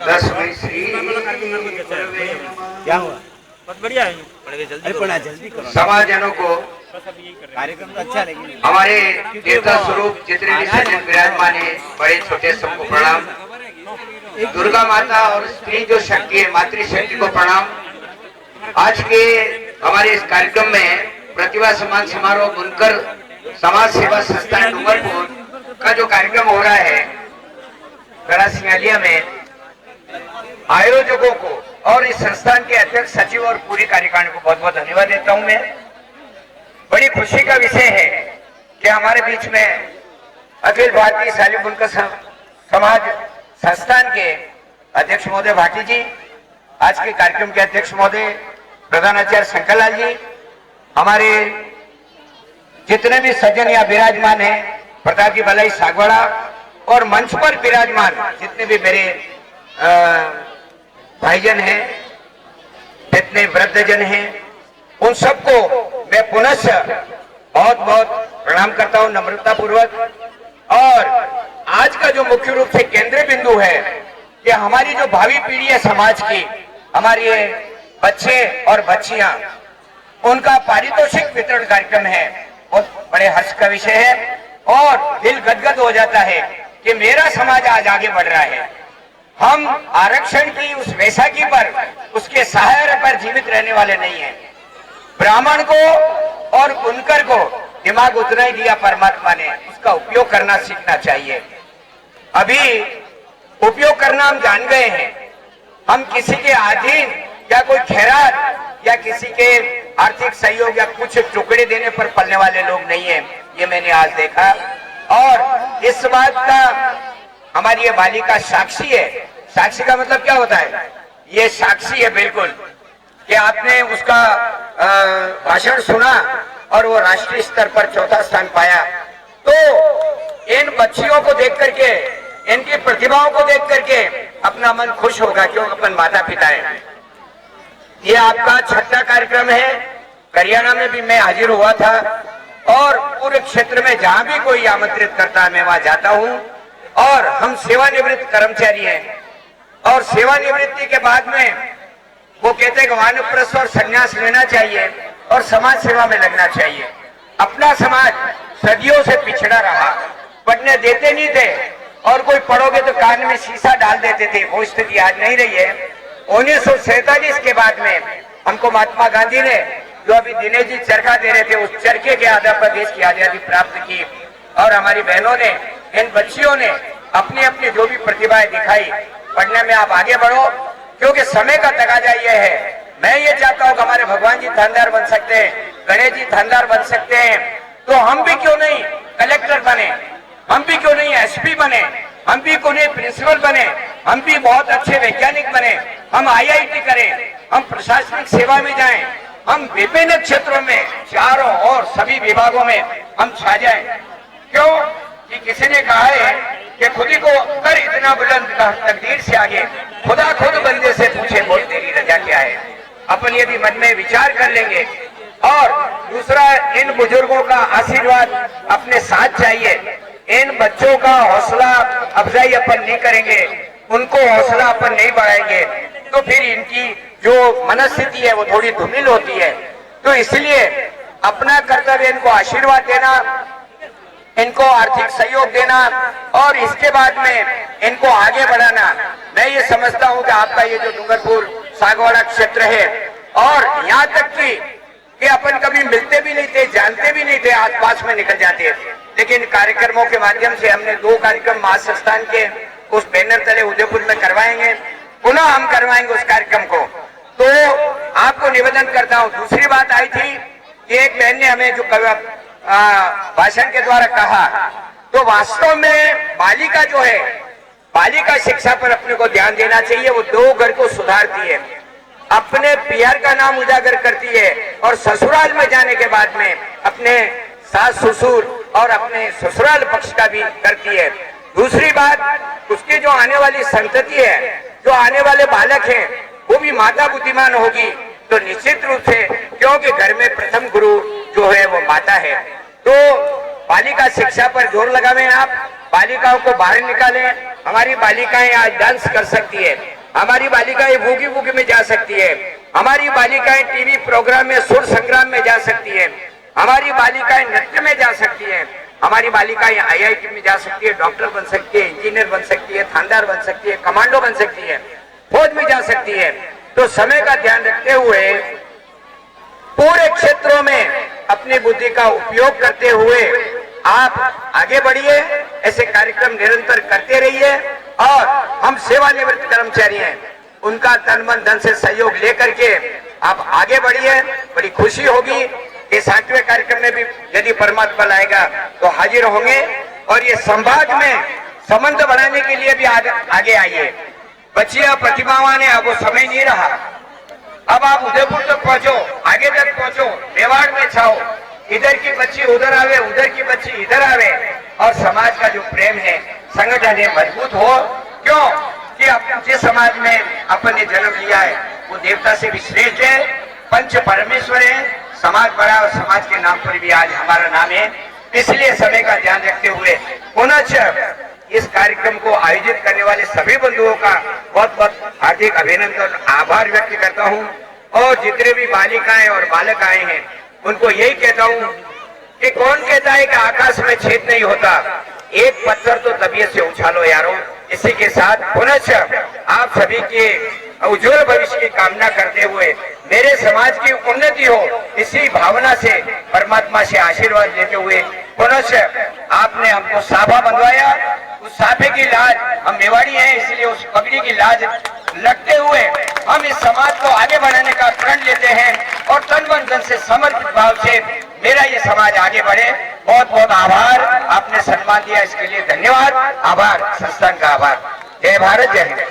तस्मै श्री क्या हुआ? बहुत बढ़िया है। जल्दी करो। समाजजनों को कार्यक्रम तो अच्छा लगे। हमारे देवता स्वरूप जितने भी सज्जन विराजमान है, बड़े छोटे सबको प्रणाम। दुर्गा माता और स्त्री जो शक्ति है, मातृशक्ति को प्रणाम। आज के हमारे इस कार्यक्रम में प्रतिभा सम्मान समारोह बुनकर समाज सेवा संस्थान डूंगरपुर का जो कार्यक्रम हो रहा है सिंगालिया में, आयोजकों को और इस संस्थान के अध्यक्ष सचिव और पूरी कार्यकारिणी को बहुत बहुत धन्यवाद देता हूं। मैं बड़ी खुशी का विषय है कि हमारे बीच में अखिल भारतीय शाली बुनकर समाज संस्थान के अध्यक्ष महोदय भाटी जी, आज के कार्यक्रम के अध्यक्ष महोदय प्रधानाचार्य शंकरलाल जी, हमारे जितने भी सज्जन यहाँ विराजमान हैं, प्रताप जी भलाई सागवाड़ा, और मंच पर विराजमान जितने भी मेरे भाईजन हैं, जितने वृद्धजन हैं, उन सबको मैं पुनः बहुत बहुत प्रणाम करता हूं नम्रता पूर्वक। और आज का जो मुख्य रूप से केंद्र बिंदु है कि हमारी जो भावी पीढ़ी है समाज की, हमारे बच्चे और बच्चियां, उनका पारितोषिक वितरण कार्यक्रम है, बहुत बड़े हर्ष का विषय है और दिल गदगद हो जाता है कि मेरा समाज आज आगे बढ़ रहा है। हम आरक्षण की उस वैसाखी पर, उसके सहारे पर जीवित रहने वाले नहीं हैं। ब्राह्मण को और बुनकर को दिमाग उतना ही दिया परमात्मा ने, उसका उपयोग करना सीखना चाहिए। अभी उपयोग करना हम जान गए हैं। हम किसी के अधीन या कोई खैरात या किसी के आर्थिक सहयोग या कुछ टुकड़े देने पर पलने वाले लोग नहीं है, ये मैंने आज देखा। और इस बात का हमारी ये बालिका साक्षी है। साक्षी का मतलब क्या होता है? ये साक्षी है बिल्कुल कि आपने उसका भाषण सुना और वो राष्ट्रीय स्तर पर चौथा स्थान पाया। तो इन बच्चियों को देख करके, इनकी प्रतिभाओं को देख करके अपना मन खुश होगा, क्यों? अपन माता पिता है। ये आपका छठा कार्यक्रम है। हरियाणा में भी मैं हाजिर हुआ था और पूरे क्षेत्र में जहां भी कोई आमंत्रित करता है मैं वहां जाता हूं। और हम सेवानिवृत्त कर्मचारी हैं और सेवानिवृत्ति के बाद में वो कहते हैं कि वानप्रस्थ और संन्यास लेना चाहिए और समाज सेवा में लगना चाहिए। अपना समाज सदियों से पिछड़ा रहा, पढ़ने देते नहीं थे और कोई पढ़ोगे तो कान में शीशा डाल देते थे। वो स्थिति आज नहीं रही है। 1947 के बाद में हमको महात्मा गांधी ने, जो अभी दिनेश जी चरखा दे रहे थे, उस चरखे के आधार पर देश की आजादी प्राप्त की। और हमारी बहनों ने, इन बच्चियों ने अपनी अपनी जो भी प्रतिभाएं दिखाई। पढ़ने में आप आगे बढ़ो, क्योंकि समय का तकाजा ये है। मैं ये चाहता हूँ कि हमारे भगवान जी थानेदार बन सकते हैं, गणेश जी थानेदार बन सकते हैं, तो हम भी क्यों नहीं कलेक्टर बने, हम भी क्यों नहीं एसपी बने, हम भी क्यों नहीं प्रिंसिपल बने, हम भी बहुत अच्छे वैज्ञानिक बने, हम IIT करें, हम प्रशासनिक सेवा में जाएं, हम विभिन्न क्षेत्रों में चारों और सभी विभागों में हम छा जाएं। क्यों? कि किसी ने कहा है कि खुदी को कर इतना बुलंद तकदीर से आगे, खुदा खुद बंदे से पूछे बोल तेरी रजा क्या है। अपन यदि मन में विचार कर लेंगे और दूसरा, इन बुजुर्गों का आशीर्वाद अपने साथ चाहिए। इन बच्चों का हौसला अफजाई अपन नहीं करेंगे, उनको हौसला अपन नहीं बढ़ाएंगे, तो फिर इनकी जो मनस्थिति है वो थोड़ी धूमिल होती है। तो इसलिए अपना कर्तव्य इनको आशीर्वाद देना, इनको आर्थिक सहयोग देना और इसके बाद में इनको आगे बढ़ाना। मैं ये समझता हूँ कि आपका ये जो डूंगरपुर सागवाड़ा क्षेत्र है, और यहाँ तक कि अपन कभी मिलते भी नहीं थे, जानते भी नहीं थे, आसपास में निकल जाते, लेकिन कार्यक्रमों के माध्यम से हमने 2 कार्यक्रम महासंस्थान के उस बैनर तले उदयपुर में करवाएंगे, पुनः हम करवाएंगे उस कार्यक्रम को। तो आपको निवेदन करता हूँ। दूसरी बात आई थी कि एक बहन ने हमें जो भाषण के द्वारा कहा, तो वास्तव में बालिका जो है, बालिका शिक्षा पर अपने को ध्यान देना चाहिए। वो 2 घर को सुधारती है, अपने पियर का नाम उजागर करती है और ससुराल में जाने के बाद में अपने सास ससुर और अपने ससुराल पक्ष का भी करती है। दूसरी बात, उसकी जो आने वाली संतति है, जो आने वाले बालक हैं, वो भी माता बुद्धिमान होगी तो निश्चित रूप से, क्योंकि घर में प्रथम गुरु जो है वो माता है। तो बालिका शिक्षा पर जोर लगावें आप। बालिकाओं को बाहर निकालें। हमारी बालिकाएं आज डांस कर सकती है, हमारी बालिकाएं वूगी वूगी में जा सकती है, हमारी बालिकाएं टीवी प्रोग्राम में सुर संग्राम में जा सकती है, हमारी बालिकाएं नृत्य में जा सकती है, हमारी बालिकाएं IIT में जा सकती है, डॉक्टर बन सकती है, इंजीनियर बन सकती है, थानेदार बन सकती है, कमांडो बन सकती है, फौज में जा सकती है। तो समय का ध्यान रखते हुए पूरे क्षेत्रों में अपनी बुद्धि का उपयोग करते हुए आप आगे बढ़िए, ऐसे कार्यक्रम निरंतर करते रहिए। और हम सेवानिवृत्त कर्मचारी हैं, उनका तन मन धन से सहयोग लेकर के आप आगे बढ़िए। बड़ी खुशी होगी कि 60वें कार्यक्रम में भी यदि परमात्मा लाएगा तो हाजिर होंगे। और ये संवाद में संबंध बढ़ाने के लिए भी आगे आइए। बच्चियां प्रतिभावान है, अब वो समय नहीं रहा। अब आप उदयपुर तक पहुंचो, आगे तक पहुंचो, मेवाड़ में छाओ, इधर की बच्ची उधर आवे, उधर की बच्ची इधर आवे, और समाज का जो प्रेम है, संगठन है, मजबूत हो। क्यों कि अपन जिस समाज में अपन ने जन्म लिया है वो देवता से भी श्रेष्ठ है, पंच परमेश्वर है, समाज बड़ा, और समाज के नाम पर भी आज हमारा नाम है। इसलिए समय का ध्यान रखते हुए पुनः इस कार्यक्रम को आयोजित करने वाले सभी बंधुओं का बहुत बहुत हार्दिक अभिनंदन, आभार व्यक्त करता हूं। और जितने भी बालिकाएं और बालक आए हैं उनको यही कहता हूं कि कौन कहता है कि आकाश में छेद नहीं होता, एक पत्थर तो तबीयत से उछालो यारो। इसी के साथ पुनः आप सभी के उज्जवल भविष्य की कामना करते हुए मेरे समाज की उन्नति हो, इसी भावना से परमात्मा से आशीर्वाद लेते हुए पुनः आपने हमको साफा बंधवाया। उस साफे की लाज, हम मेवाड़ी हैं इसलिए उस पगड़ी की लाज लगते हुए हम इस समाज को आगे बढ़ाने का प्रण लेते हैं और तन मन धन से समर्पित भाव से मेरा ये समाज आगे बढ़े। बहुत बहुत आभार, आपने सम्मान दिया इसके लिए धन्यवाद। आभार, संस्थान का आभार। जय भारत, जय हिंद।